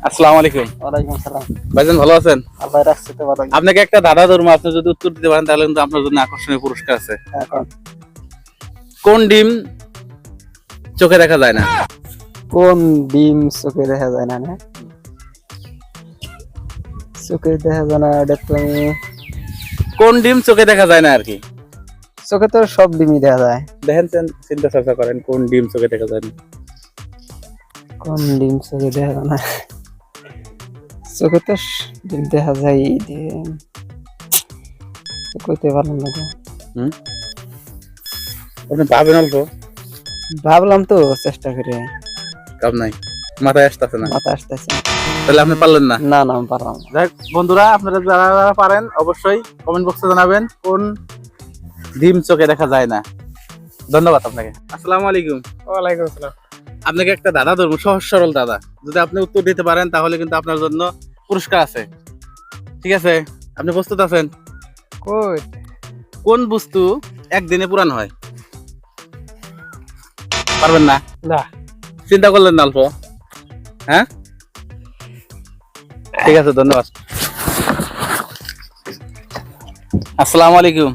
আসসালামু আলাইকুম। ওয়ালাইকুম আসসালাম। ভাইজান ভালো আছেন? আল্লাহ রাখছে তো ভালো। আপনাকে একটা দাদা ধর্ম, আপনি যদি উত্তর দিতে পারেন তাহলে কিন্তু আপনার জন্য আকর্ষণীয় পুরস্কার আছে। এখন কোন ডিম চোখে দেখা যায় না? কোন ডিম চোখে দেখা যায় না? চোখে দেখা যায় না, এটা তো কোন ডিম চোখে দেখা যায় না আর কি? চোখে তো সব ডিমই দেখা যায়। দেখেন, চিন্তা চর্চা করেন, কোন ডিম চোখে দেখা যায় না? কোন ডিম চোখে দেখা যায় না? চোখে তো ডিম দেখা যায়, ডিম কইতে পারলাম না তো। আপনি ভাবেন অল্প, ভাবলাম তো, চেষ্টা করে কাম নাই, মাথায় আসতেছে না। মাথা আসতেছে না। তাহলে আপনি পারলেন না। না না, আমি পারলাম না। যাক বন্ধুরা, আপনারা যারা যারা পারেন অবশ্যই কমেন্ট বক্সে জানাবেন কোন ডিম চোখে দেখা যায় না। ধন্যবাদ আপনাকে। আসসালামু আলাইকুম। ওয়ালাইকুম আসসালাম। আপনাকে একটা দাদা ধরবো, সহজ সরল দাদা, যদি আপনি উত্তর দিতে পারেন তাহলে কিন্তু আপনার জন্য পুরস্কার আছে। ঠিক আছে, আপনি প্রস্তুত আছেন? কই কোন বস্তু একদিনে পুরান হয়? পারবেন না? না, চিন্তা করলেন না অল্প? হ্যাঁ, ঠিক আছে, ধন্যবাদ। আসসালামু আলাইকুম।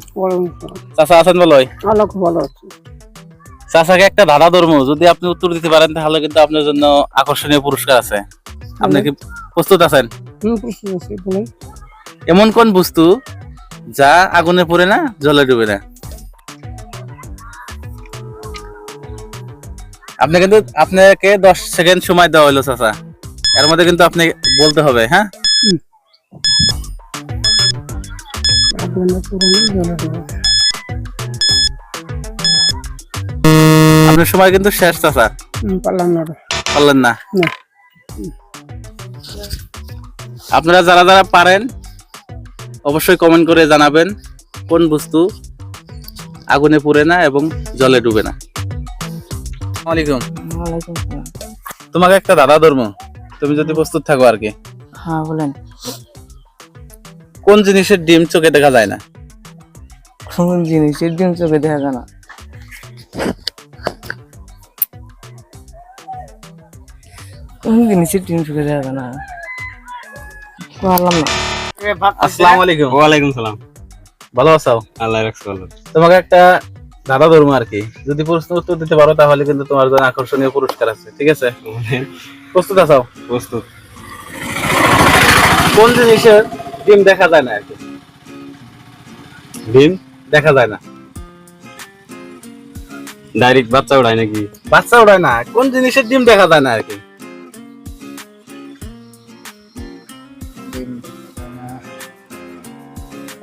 চাচা আছেন বলোই? ভালো আছি। চাচাকে একটা দাদা ধর্ম, যদি আপনি উত্তর দিতে পারেন তাহলে কিন্তু আপনার জন্য আকর্ষণীয় পুরস্কার আছে। আপনি কি প্রস্তুত আছেন? এমন কোন বস্তু যা আগুনে পড়ে না, জলে ডুবে না? আপনাকে 10 সেকেন্ড সময় দেওয়া হলো চাচা, এর মধ্যে কিন্তু আপনি বলতে হবে। হ্যাঁ, আপনার সময় কিন্তু শেষ চাচা। পারলেন না? আপনারা যারা যারা পারেন অবশ্যই কমেন্ট করে জানাবেন কোন বস্তু আগুনে পুড়ে না এবং জলে ডুবে না। আসসালামু আলাইকুম। ওয়ালাইকুম আসসালাম। তোমাকে একটা দাদা ধর্ম, তুমি যদি প্রস্তুত থাকো আর কি। হ্যাঁ বলেন। কোন জিনিসের ডিম চোখে দেখা যায় না? কোন জিনিসের ডিম চোখে দেখা যায় না? কোন জিনিসের ডিম চোখে দেখা যায় না? পারলাম না। আসসালামু আলাইকুম। ওয়ালাইকুম সালাম। ভালো আছো? আল্লাহ রাখছে ভালো। তোমাকে একটা দাদা ধর্ম আর কি, যদি প্রশ্ন উত্তর দিতে পারো তাহলে কিন্তু তোমার জন্য আকর্ষণীয় পুরস্কার আছে। ঠিক আছে, প্রস্তুত আছো? প্রস্তুত। কোন জিনিসের ডিম দেখা যায় না আর কি? ডিম দেখা যায় না, ডাইরেক্ট বাচ্চা উড়ায় নাকি? বাচ্চা ওড়ায় না, কোন জিনিসের ডিম দেখা যায় না আর কি?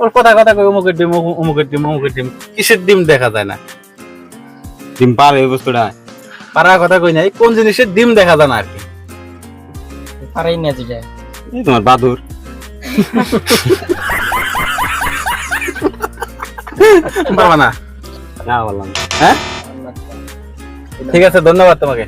ওর কথা কথা কই, অমুকের ডিম, অমুকের ডিম, অমুকের ডিম, কিসের ডিম দেখা যায় না? ডিম পারে ওই বস্তুটা? পারা কথা কই নাই, কোন জিনিসের ডিম দেখা যায় না আর কি? পারাই না যেটা। এই তোমার বাদুর। পারবা না? না বললাম। হ্যাঁ, ঠিক আছে, ধন্যবাদ তোমাকে।